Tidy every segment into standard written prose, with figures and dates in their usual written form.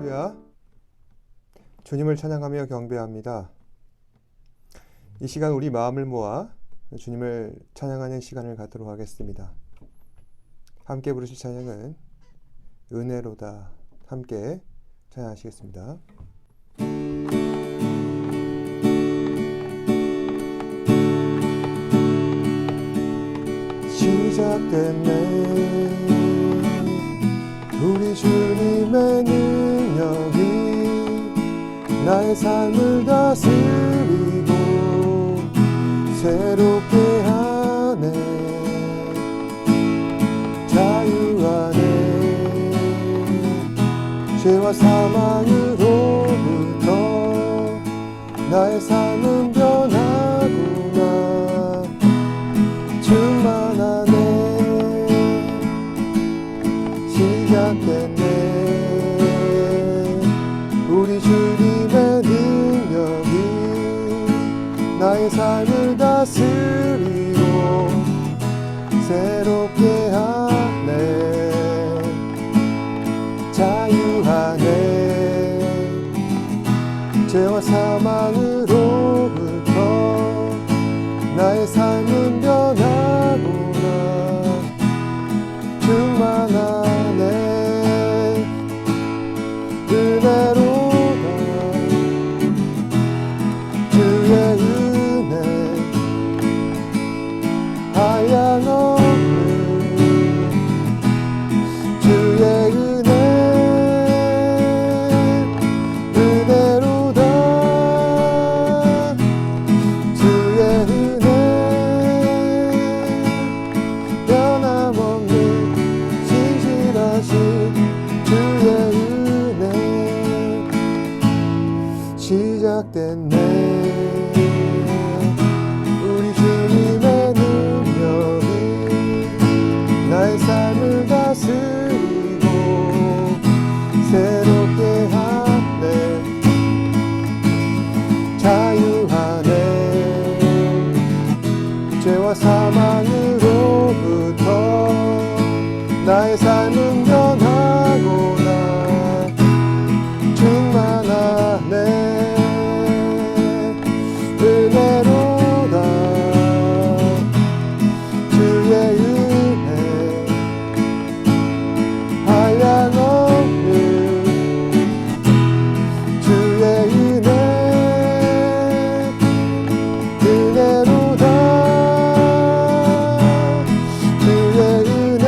할렐루야. 주님을 찬양하며 경배합니다. 이 시간 우리 마음을 모아 주님을 찬양하는 시간을 갖도록 하겠습니다. 함께 부르실 찬양은 은혜로다. 함께 찬양하시겠습니다. 시작됐네. 우리 주님의 능력이 나의 삶을 다스리고 새롭게 하네. 자유하네. 죄와 사망으로부터 나의 삶은 변하구나. 충만하네. 시작됐네. 우리 주님의 능력이 나의 삶을 다스리고 새롭게 하네. 자유하네. 죄와 사망으로부터 나의 삶은 변하구나. 충만하네. 은혜로다. 주의 은혜 한량없는 주의 은혜. 은혜로다. 주의 은혜 변함없는 신실하신 주의 은혜. 시작됐네. 우리 주님의 능력이 나의 삶을 다스리고 새롭게 하네. 자유하네. 죄와 사망으로부터 나의 삶은 변하구나. 충만하네. 은혜로다. 주의 은혜 한량없는 주의 은혜. 은혜로다. 주의 은혜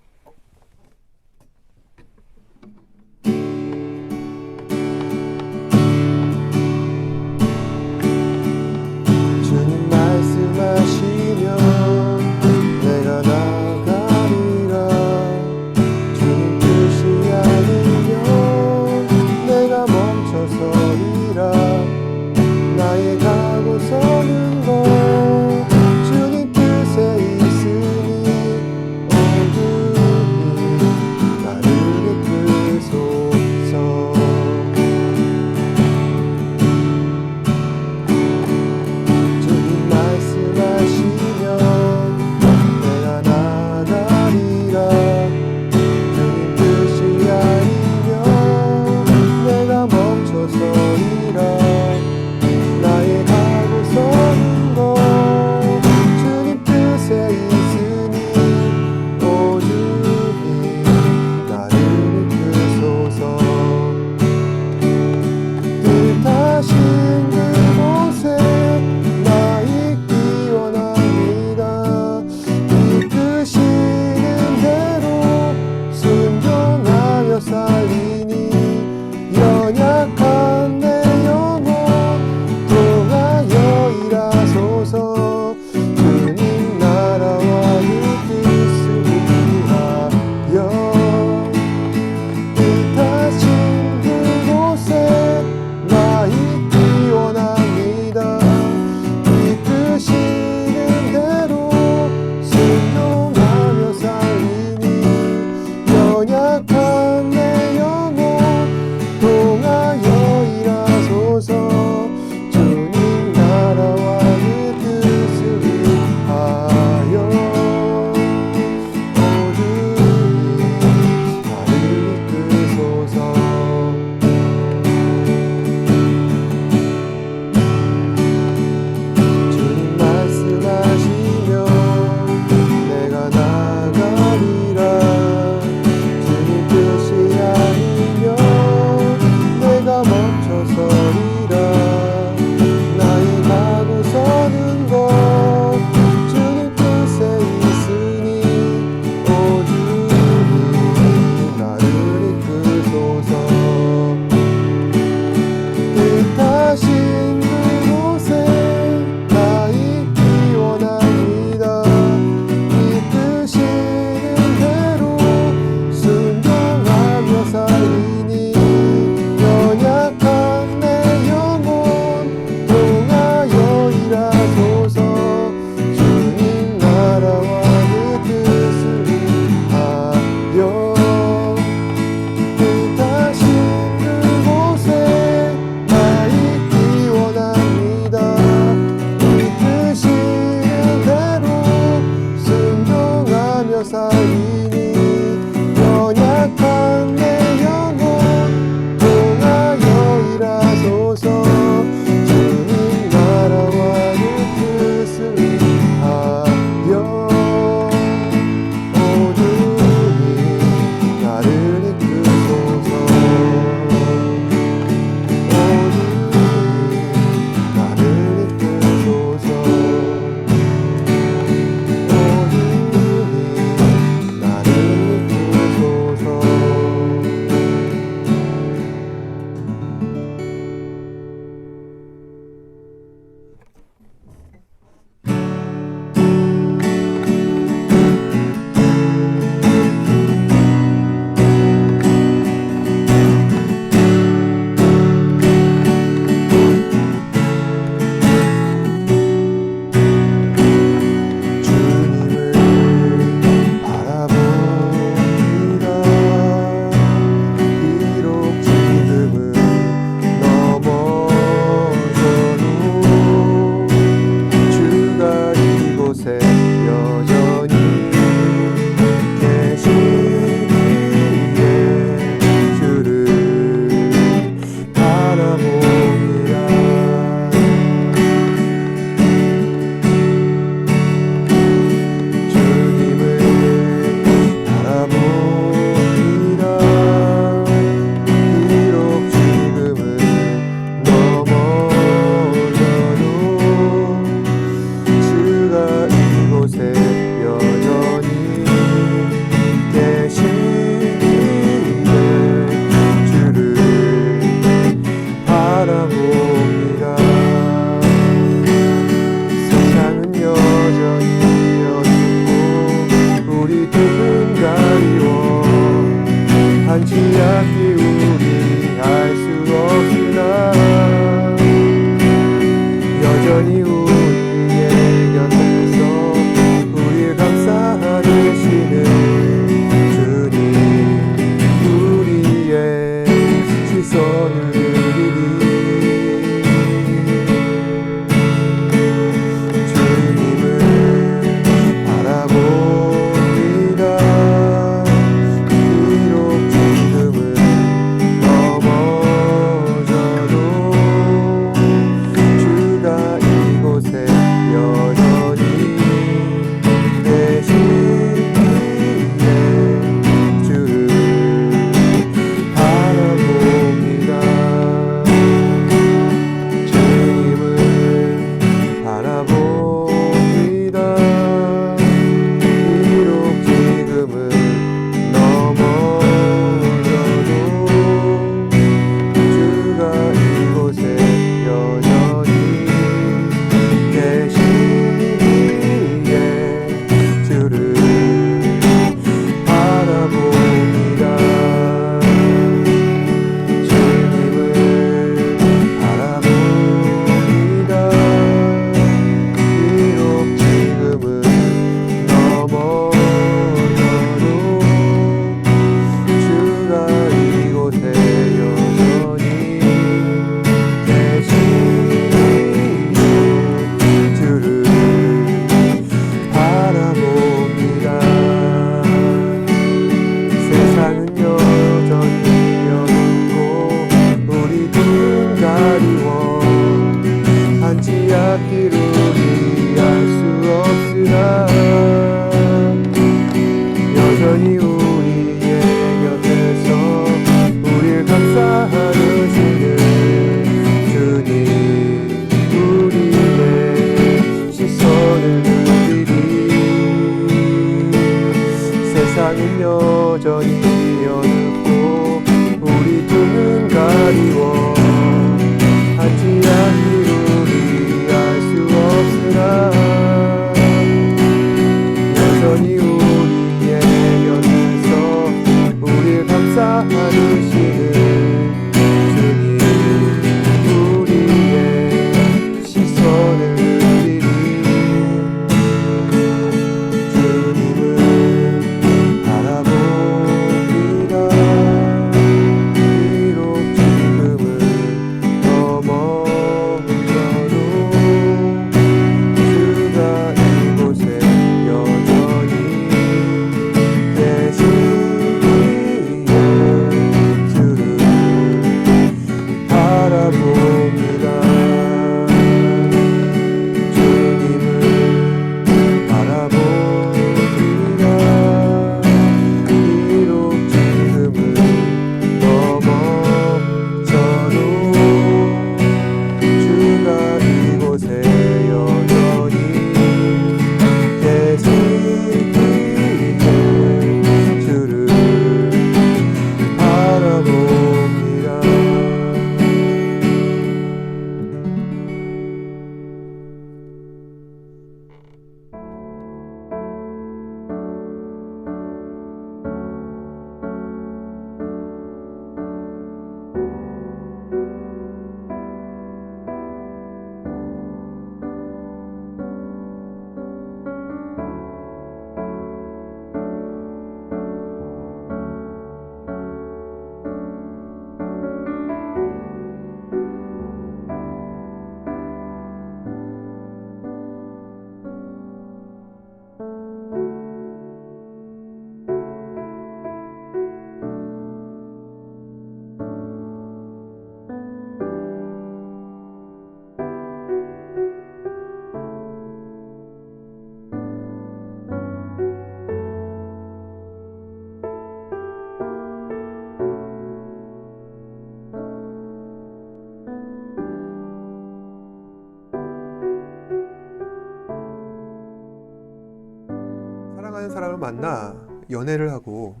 사랑하는 사람을 만나 연애를 하고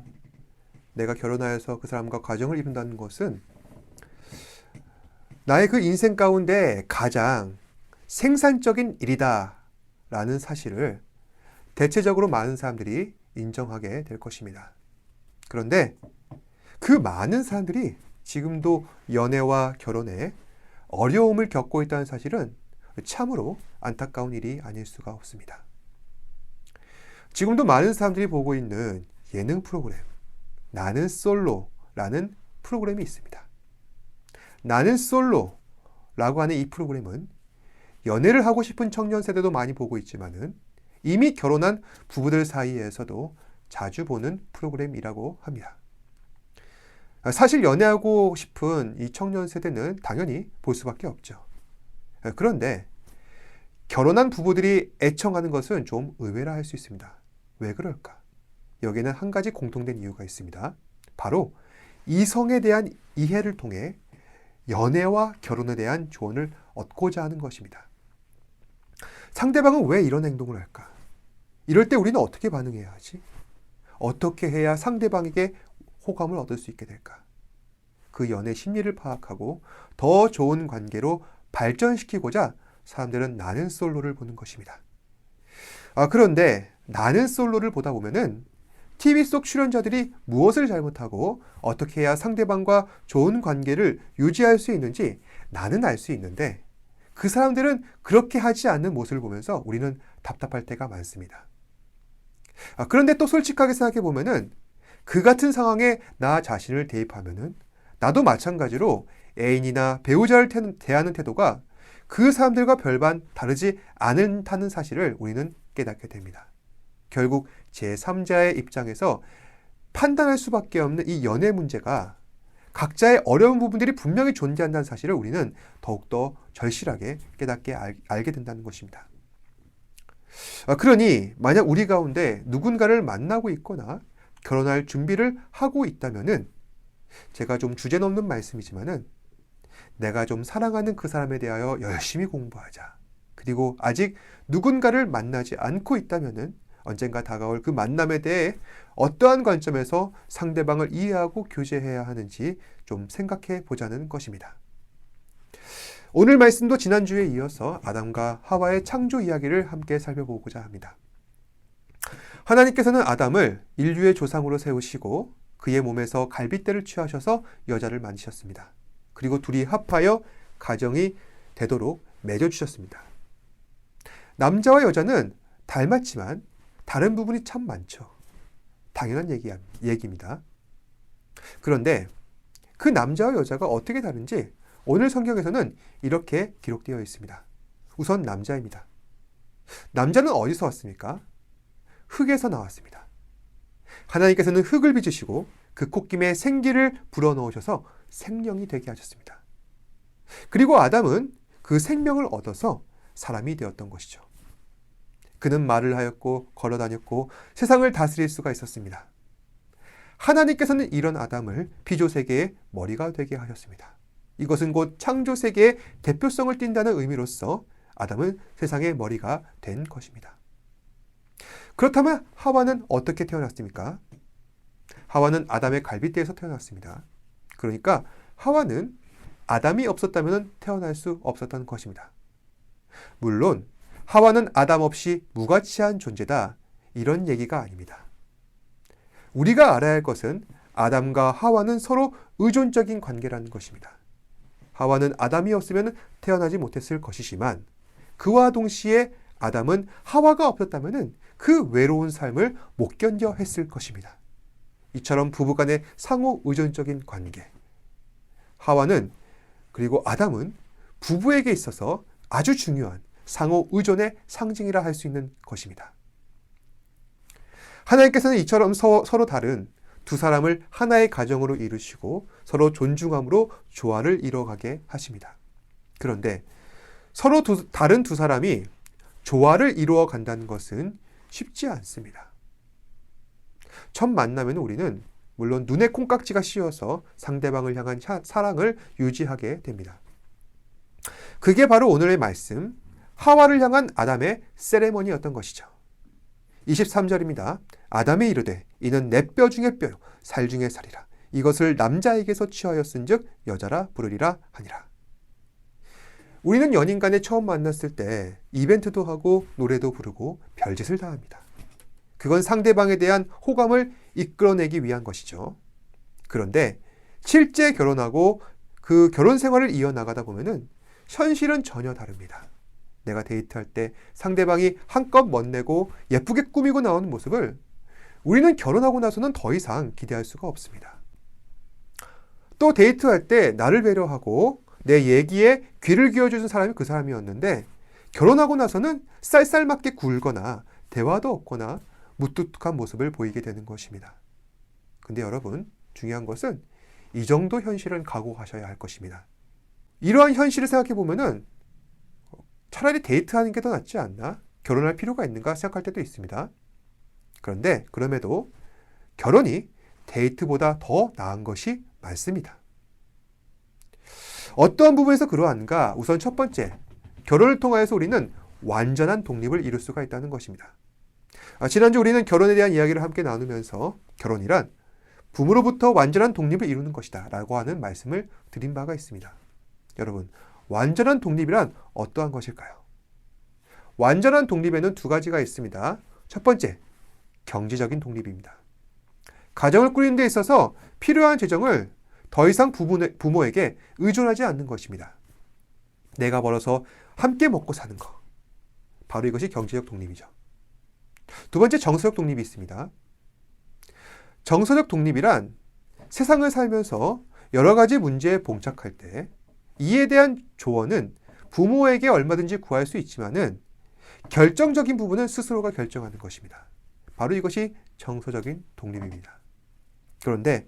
내가 결혼하여서 그 사람과 가정을 이룬다는 것은 나의 그 인생 가운데 가장 생산적인 일이다 라는 사실을 대체적으로 많은 사람들이 인정하게 될 것입니다. 그런데 그 많은 사람들이 지금도 연애와 결혼에 어려움을 겪고 있다는 사실은 참으로 안타까운 일이 아닐 수가 없습니다. 지금도 많은 사람들이 보고 있는 예능 프로그램 나는 솔로라는 프로그램이 있습니다. 나는 솔로라고 하는 이 프로그램은 연애를 하고 싶은 청년 세대도 많이 보고 있지만은 이미 결혼한 부부들 사이에서도 자주 보는 프로그램이라고 합니다. 사실 연애하고 싶은 이 청년 세대는 당연히 볼 수밖에 없죠. 그런데 결혼한 부부들이 애청하는 것은 좀 의외라 할 수 있습니다. 왜 그럴까? 여기에는 한 가지 공통된 이유가 있습니다. 바로 이성에 대한 이해를 통해 연애와 결혼에 대한 조언을 얻고자 하는 것입니다. 상대방은 왜 이런 행동을 할까? 이럴 때 우리는 어떻게 반응해야 하지? 어떻게 해야 상대방에게 호감을 얻을 수 있게 될까? 그 연애 심리를 파악하고 더 좋은 관계로 발전시키고자 사람들은 나는 솔로를 보는 것입니다. 그런데 나는 솔로를 보다 보면은 TV 속 출연자들이 무엇을 잘못하고 어떻게 해야 상대방과 좋은 관계를 유지할 수 있는지 나는 알 수 있는데 그 사람들은 그렇게 하지 않는 모습을 보면서 우리는 답답할 때가 많습니다. 그런데 또 솔직하게 생각해 보면은 그 같은 상황에 나 자신을 대입하면은 나도 마찬가지로 애인이나 배우자를 대하는 태도가 그 사람들과 별반 다르지 않다는 사실을 우리는 깨닫게 됩니다. 결국 제3자의 입장에서 판단할 수밖에 없는 이 연애 문제가 각자의 어려운 부분들이 분명히 존재한다는 사실을 우리는 더욱더 절실하게 깨닫게 알게 된다는 것입니다. 그러니 만약 우리 가운데 누군가를 만나고 있거나 결혼할 준비를 하고 있다면은 제가 좀 주제 넘는 말씀이지만은 내가 좀 사랑하는 그 사람에 대하여 열심히 공부하자. 그리고 아직 누군가를 만나지 않고 있다면은 언젠가 다가올 그 만남에 대해 어떠한 관점에서 상대방을 이해하고 교제해야 하는지 좀 생각해 보자는 것입니다. 오늘 말씀도 지난주에 이어서 아담과 하와의 창조 이야기를 함께 살펴보고자 합니다. 하나님께서는 아담을 인류의 조상으로 세우시고 그의 몸에서 갈빗대를 취하셔서 여자를 만드셨습니다. 그리고 둘이 합하여 가정이 되도록 맺어주셨습니다. 남자와 여자는 닮았지만 다른 부분이 참 많죠. 당연한 얘기입니다. 그런데 그 남자와 여자가 어떻게 다른지 오늘 성경에서는 이렇게 기록되어 있습니다. 우선 남자입니다. 남자는 어디서 왔습니까? 흙에서 나왔습니다. 하나님께서는 흙을 빚으시고 그 콧김에 생기를 불어넣으셔서 생명이 되게 하셨습니다. 그리고 아담은 그 생명을 얻어서 사람이 되었던 것이죠. 그는 말을 하였고 걸어다녔고 세상을 다스릴 수가 있었습니다. 하나님께서는 이런 아담을 피조세계의 머리가 되게 하셨습니다. 이것은 곧 창조세계의 대표성을 띈다는 의미로서 아담은 세상의 머리가 된 것입니다. 그렇다면 하와는 어떻게 태어났습니까? 하와는 아담의 갈빗대에서 태어났습니다. 그러니까 하와는 아담이 없었다면 태어날 수 없었던 것입니다. 물론 하와는 아담 없이 무가치한 존재다, 이런 얘기가 아닙니다. 우리가 알아야 할 것은 아담과 하와는 서로 의존적인 관계라는 것입니다. 하와는 아담이 없으면 태어나지 못했을 것이지만 그와 동시에 아담은 하와가 없었다면 그 외로운 삶을 못 견뎌 했을 것입니다. 이처럼 부부간의 상호 의존적인 관계. 하와는 그리고 아담은 부부에게 있어서 아주 중요한 상호 의존의 상징이라 할 수 있는 것입니다. 하나님께서는 이처럼 서로 다른 두 사람을 하나의 가정으로 이루시고 서로 존중함으로 조화를 이뤄가게 하십니다. 그런데 서로 다른 두 사람이 조화를 이루어 간다는 것은 쉽지 않습니다. 첫 만나면 우리는 물론 눈에 콩깍지가 씌어서 상대방을 향한 사랑을 유지하게 됩니다. 그게 바로 오늘의 말씀, 하와를 향한 아담의 세레머니였던 것이죠. 23절입니다. 아담이 이르되 이는 내 뼈 중에 뼈요 살 중에 살이라. 이것을 남자에게서 취하였은즉 여자라 부르리라 하니라. 우리는 연인 간에 처음 만났을 때 이벤트도 하고 노래도 부르고 별짓을 다 합니다. 그건 상대방에 대한 호감을 이끌어내기 위한 것이죠. 그런데 실제 결혼하고 그 결혼 생활을 이어나가다 보면은 현실은 전혀 다릅니다. 내가 데이트할 때 상대방이 한껏 멋내고 예쁘게 꾸미고 나오는 모습을 우리는 결혼하고 나서는 더 이상 기대할 수가 없습니다. 또 데이트할 때 나를 배려하고 내 얘기에 귀를 기울여주는 사람이 그 사람이었는데 결혼하고 나서는 쌀쌀맞게 굴거나 대화도 없거나 무뚝뚝한 모습을 보이게 되는 것입니다. 근데 여러분, 중요한 것은 이 정도 현실은 각오하셔야 할 것입니다. 이러한 현실을 생각해 보면은 차라리 데이트하는 게 더 낫지 않나? 결혼할 필요가 있는가 생각할 때도 있습니다. 그런데 그럼에도 결혼이 데이트보다 더 나은 것이 많습니다. 어떠한 부분에서 그러한가? 우선 첫 번째, 결혼을 통하여서 우리는 완전한 독립을 이룰 수가 있다는 것입니다. 지난주 우리는 결혼에 대한 이야기를 함께 나누면서 결혼이란 부모로부터 완전한 독립을 이루는 것이다 라고 하는 말씀을 드린 바가 있습니다. 여러분, 완전한 독립이란 어떠한 것일까요? 완전한 독립에는 두 가지가 있습니다. 첫 번째, 경제적인 독립입니다. 가정을 꾸리는 데 있어서 필요한 재정을 더 이상 부모에게 의존하지 않는 것입니다. 내가 벌어서 함께 먹고 사는 것. 바로 이것이 경제적 독립이죠. 두 번째, 정서적 독립이 있습니다. 정서적 독립이란 세상을 살면서 여러 가지 문제에 봉착할 때 이에 대한 조언은 부모에게 얼마든지 구할 수 있지만은 결정적인 부분은 스스로가 결정하는 것입니다. 바로 이것이 정서적인 독립입니다. 그런데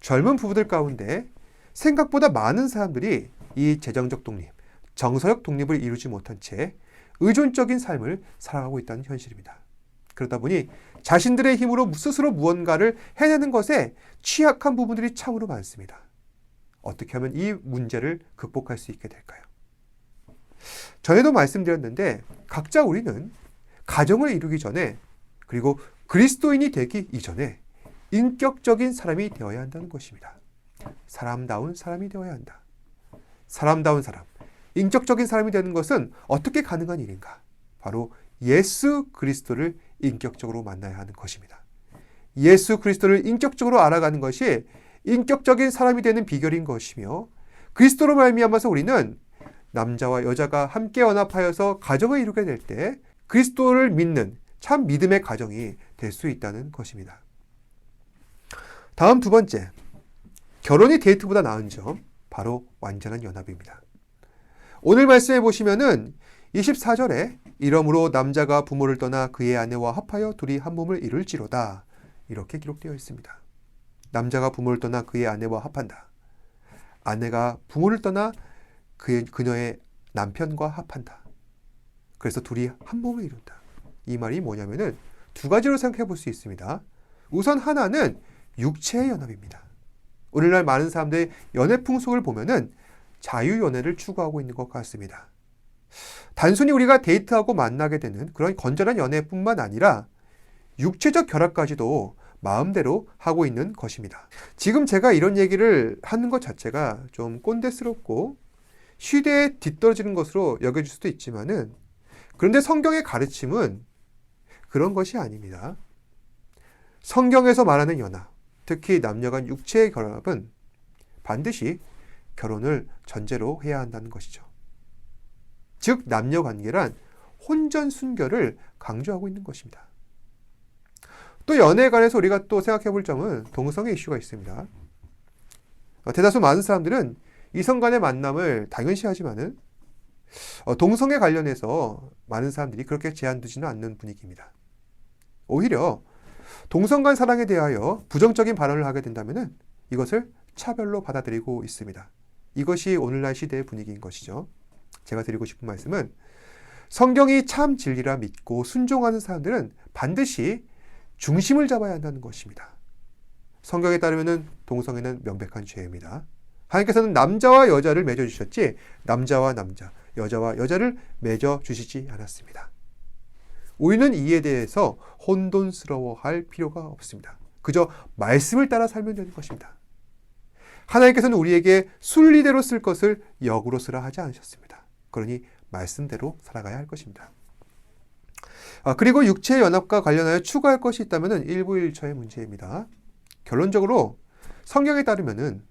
젊은 부부들 가운데 생각보다 많은 사람들이 이 재정적 독립, 정서적 독립을 이루지 못한 채 의존적인 삶을 살아가고 있다는 현실입니다. 그러다 보니 자신들의 힘으로 스스로 무언가를 해내는 것에 취약한 부분들이 참으로 많습니다. 어떻게 하면 이 문제를 극복할 수 있게 될까요? 전에도 말씀드렸는데 각자 우리는 가정을 이루기 전에 그리고 그리스도인이 되기 이전에 인격적인 사람이 되어야 한다는 것입니다. 사람다운 사람이 되어야 한다. 사람다운 사람, 인격적인 사람이 되는 것은 어떻게 가능한 일인가? 바로 예수 그리스도를 인격적으로 만나야 하는 것입니다. 예수 그리스도를 인격적으로 알아가는 것이 인격적인 사람이 되는 비결인 것이며 그리스도로 말미암아서 우리는 남자와 여자가 함께 연합하여서 가정을 이루게 될 때 그리스도를 믿는 참 믿음의 가정이 될 수 있다는 것입니다. 다음 두 번째, 결혼이 데이트보다 나은 점, 바로 완전한 연합입니다. 오늘 말씀해 보시면은 24절에 이러므로 남자가 부모를 떠나 그의 아내와 합하여 둘이 한 몸을 이룰지로다 이렇게 기록되어 있습니다. 남자가 부모를 떠나 그의 아내와 합한다. 아내가 부모를 떠나 그녀의 남편과 합한다. 그래서 둘이 한 몸을 이룬다. 이 말이 뭐냐면은 두 가지로 생각해 볼 수 있습니다. 우선 하나는 육체의 연합입니다. 오늘날 많은 사람들의 연애 풍속을 보면은 자유연애를 추구하고 있는 것 같습니다. 단순히 우리가 데이트하고 만나게 되는 그런 건전한 연애뿐만 아니라 육체적 결합까지도 마음대로 하고 있는 것입니다. 지금 제가 이런 얘기를 하는 것 자체가 좀 꼰대스럽고 시대에 뒤떨어지는 것으로 여겨질 수도 있지만은 그런데 성경의 가르침은 그런 것이 아닙니다. 성경에서 말하는 연합, 특히 남녀 간 육체의 결합은 반드시 결혼을 전제로 해야 한다는 것이죠. 즉 남녀 관계란 혼전순결을 강조하고 있는 것입니다. 또 연애에 관해서 우리가 또 생각해 볼 점은 동성애 이슈가 있습니다. 대다수 많은 사람들은 이성 간의 만남을 당연시하지만은 동성애 관련해서 많은 사람들이 그렇게 제한 두지는 않는 분위기입니다. 오히려 동성 간 사랑에 대하여 부정적인 발언을 하게 된다면은 이것을 차별로 받아들이고 있습니다. 이것이 오늘날 시대의 분위기인 것이죠. 제가 드리고 싶은 말씀은 성경이 참 진리라 믿고 순종하는 사람들은 반드시 중심을 잡아야 한다는 것입니다. 성경에 따르면 동성애는 명백한 죄입니다. 하나님께서는 남자와 여자를 맺어주셨지 남자와 남자, 여자와 여자를 맺어주시지 않았습니다. 우리는 이에 대해서 혼돈스러워할 필요가 없습니다. 그저 말씀을 따라 살면 되는 것입니다. 하나님께서는 우리에게 순리대로 쓸 것을 역으로 쓰라 하지 않으셨습니다. 그러니 말씀대로 살아가야 할 것입니다. 그리고 육체의 연합과 관련하여 추가할 것이 있다면 일부일처의 문제입니다. 결론적으로 성경에 따르면은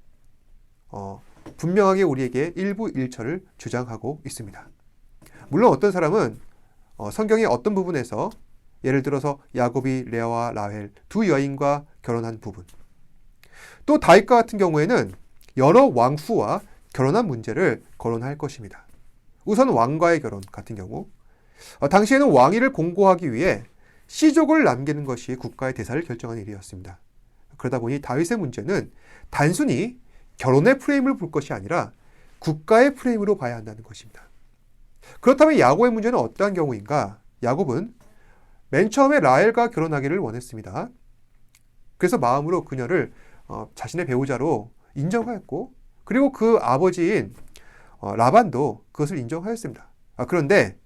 분명하게 우리에게 일부일처를 주장하고 있습니다. 물론 어떤 사람은 성경의 어떤 부분에서 예를 들어서 야곱이 레아와 라헬 두 여인과 결혼한 부분, 또 다윗과 같은 경우에는 여러 왕후와 결혼한 문제를 거론할 것입니다. 우선 왕과의 결혼 같은 경우, 당시에는 왕위를 공고하기 위해 씨족을 남기는 것이 국가의 대사를 결정하는 일이었습니다. 그러다 보니 다윗의 문제는 단순히 결혼의 프레임을 볼 것이 아니라 국가의 프레임으로 봐야 한다는 것입니다. 그렇다면 야곱의 문제는 어떠한 경우인가? 야곱은 맨 처음에 라헬과 결혼하기를 원했습니다. 그래서 마음으로 그녀를 자신의 배우자로 인정하였고, 그리고 그 아버지인 라반도 그것을 인정하였습니다. 그런데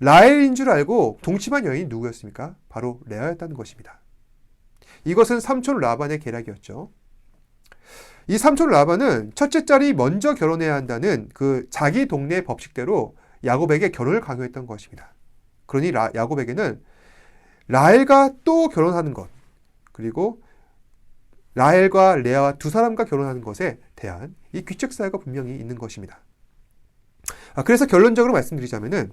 라헬인 줄 알고 동침한 여인이 누구였습니까? 바로 레아였다는 것입니다. 이것은 삼촌 라반의 계략이었죠. 이 삼촌 라반은 첫째 딸이 먼저 결혼해야 한다는 그 자기 동네 법칙대로 야곱에게 결혼을 강요했던 것입니다. 그러니 야곱에게는 라헬과 또 결혼하는 것, 그리고 라헬과 레아와 두 사람과 결혼하는 것에 대한 이 귀책 사유가 분명히 있는 것입니다. 그래서 결론적으로 말씀드리자면은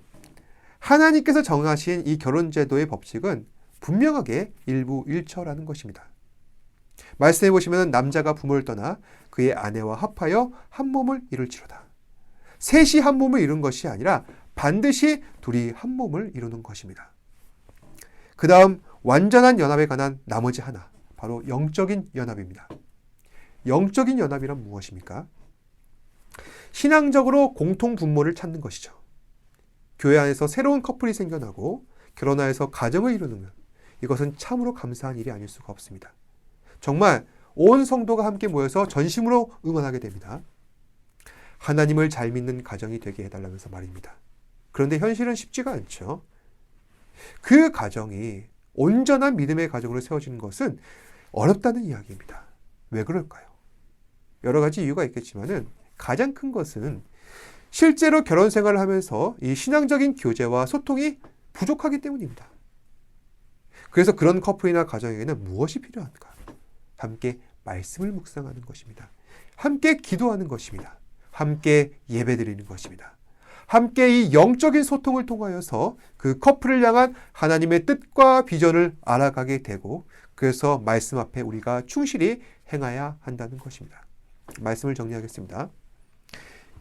하나님께서 정하신 이 결혼 제도의 법칙은 분명하게 일부일처라는 것입니다. 말씀해 보시면 남자가 부모를 떠나 그의 아내와 합하여 한 몸을 이룰지로다. 셋이 한 몸을 이룬 것이 아니라 반드시 둘이 한 몸을 이루는 것입니다. 그 다음 완전한 연합에 관한 나머지 하나, 바로 영적인 연합입니다. 영적인 연합이란 무엇입니까? 신앙적으로 공통 분모를 찾는 것이죠. 교회 안에서 새로운 커플이 생겨나고 결혼하여서 가정을 이루는, 이것은 참으로 감사한 일이 아닐 수가 없습니다. 정말 온 성도가 함께 모여서 전심으로 응원하게 됩니다. 하나님을 잘 믿는 가정이 되게 해달라면서 말입니다. 그런데 현실은 쉽지가 않죠. 그 가정이 온전한 믿음의 가정으로 세워지는 것은 어렵다는 이야기입니다. 왜 그럴까요? 여러 가지 이유가 있겠지만은 가장 큰 것은 실제로 결혼 생활을 하면서 이 신앙적인 교제와 소통이 부족하기 때문입니다. 그래서 그런 커플이나 가정에게는 무엇이 필요한가? 함께 말씀을 묵상하는 것입니다. 함께 기도하는 것입니다. 함께 예배드리는 것입니다. 함께 이 영적인 소통을 통하여서 그 커플을 향한 하나님의 뜻과 비전을 알아가게 되고, 그래서 말씀 앞에 우리가 충실히 행해야 한다는 것입니다. 말씀을 정리하겠습니다.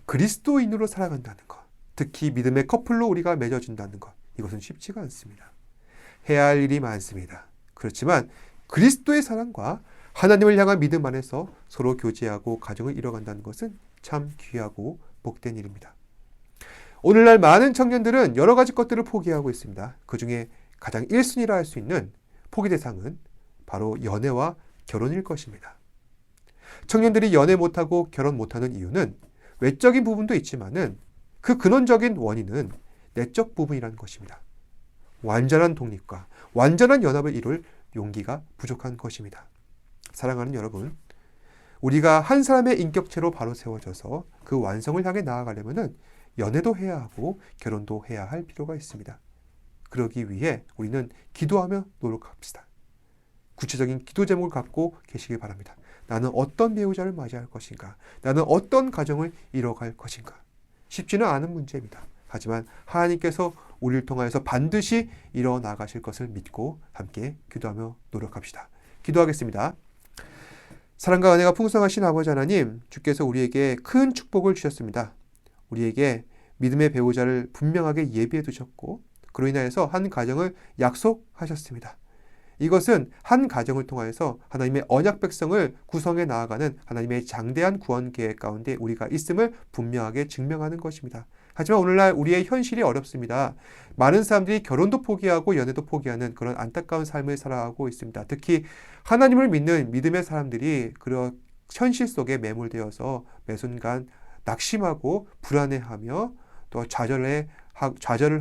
그리스도인으로 살아간다는 것, 특히 믿음의 커플로 우리가 맺어진다는 것, 이것은 쉽지가 않습니다. 해야 할 일이 많습니다. 그렇지만 그리스도의 사랑과 하나님을 향한 믿음 안에서 서로 교제하고 가정을 이뤄간다는 것은 참 귀하고 복된 일입니다. 오늘날 많은 청년들은 여러 가지 것들을 포기하고 있습니다. 그 중에 가장 1순위라 할 수 있는 포기 대상은 바로 연애와 결혼일 것입니다. 청년들이 연애 못하고 결혼 못하는 이유는 외적인 부분도 있지만은 그 근원적인 원인은 내적 부분이라는 것입니다. 완전한 독립과 완전한 연합을 이룰 용기가 부족한 것입니다. 사랑하는 여러분, 우리가 한 사람의 인격체로 바로 세워져서 그 완성을 향해 나아가려면은 연애도 해야 하고 결혼도 해야 할 필요가 있습니다. 그러기 위해 우리는 기도하며 노력합시다. 구체적인 기도 제목을 갖고 계시길 바랍니다. 나는 어떤 배우자를 맞이할 것인가? 나는 어떤 가정을 이뤄갈 것인가? 쉽지는 않은 문제입니다. 하지만 하나님께서 우리를 통하여서 반드시 이뤄나가실 것을 믿고 함께 기도하며 노력합시다. 기도하겠습니다. 사랑과 은혜가 풍성하신 아버지 하나님, 주께서 우리에게 큰 축복을 주셨습니다. 우리에게 믿음의 배우자를 분명하게 예비해 두셨고, 그로 인하여서 한 가정을 약속하셨습니다. 이것은 한 가정을 통하여서 하나님의 언약 백성을 구성해 나아가는 하나님의 장대한 구원 계획 가운데 우리가 있음을 분명하게 증명하는 것입니다. 하지만 오늘날 우리의 현실이 어렵습니다. 많은 사람들이 결혼도 포기하고 연애도 포기하는 그런 안타까운 삶을 살아가고 있습니다. 특히 하나님을 믿는 믿음의 사람들이 그런 현실 속에 매몰되어서 매 순간 낙심하고 불안해하며 또 좌절을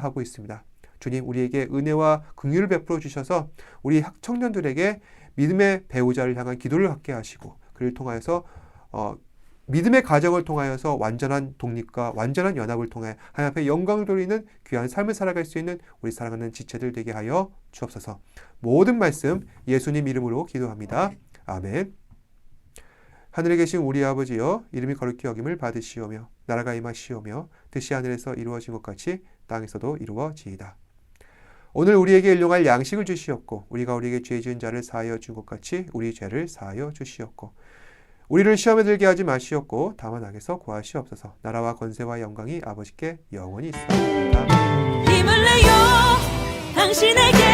하고 있습니다. 주님 우리에게 은혜와 긍휼을 베풀어 주셔서 우리 청년들에게 믿음의 배우자를 향한 기도를 갖게 하시고 그를 통하여서 믿음의 가정을 통하여서 완전한 독립과 완전한 연합을 통해 하나님 앞에 영광을 돌리는 귀한 삶을 살아갈 수 있는 우리 사랑하는 지체들 되게 하여 주옵소서. 모든 말씀 예수님 이름으로 기도합니다. 아멘. 하늘에 계신 우리 아버지여, 이름이 거룩히 여김을 받으시오며 나라가 임하시오며 뜻이 하늘에서 이루어진 것 같이 땅에서도 이루어지이다. 오늘 우리에게 일용할 양식을 주시옵고 우리가 우리에게 죄 지은 자를 사하여 준 것 같이 우리 죄를 사하여 주시옵고 우리를 시험에 들게 하지 마시옵고 다만 악에서 구하시옵소서. 나라와 권세와 영광이 아버지께 영원히 있사옵나이다. 힘을 내요 당신에게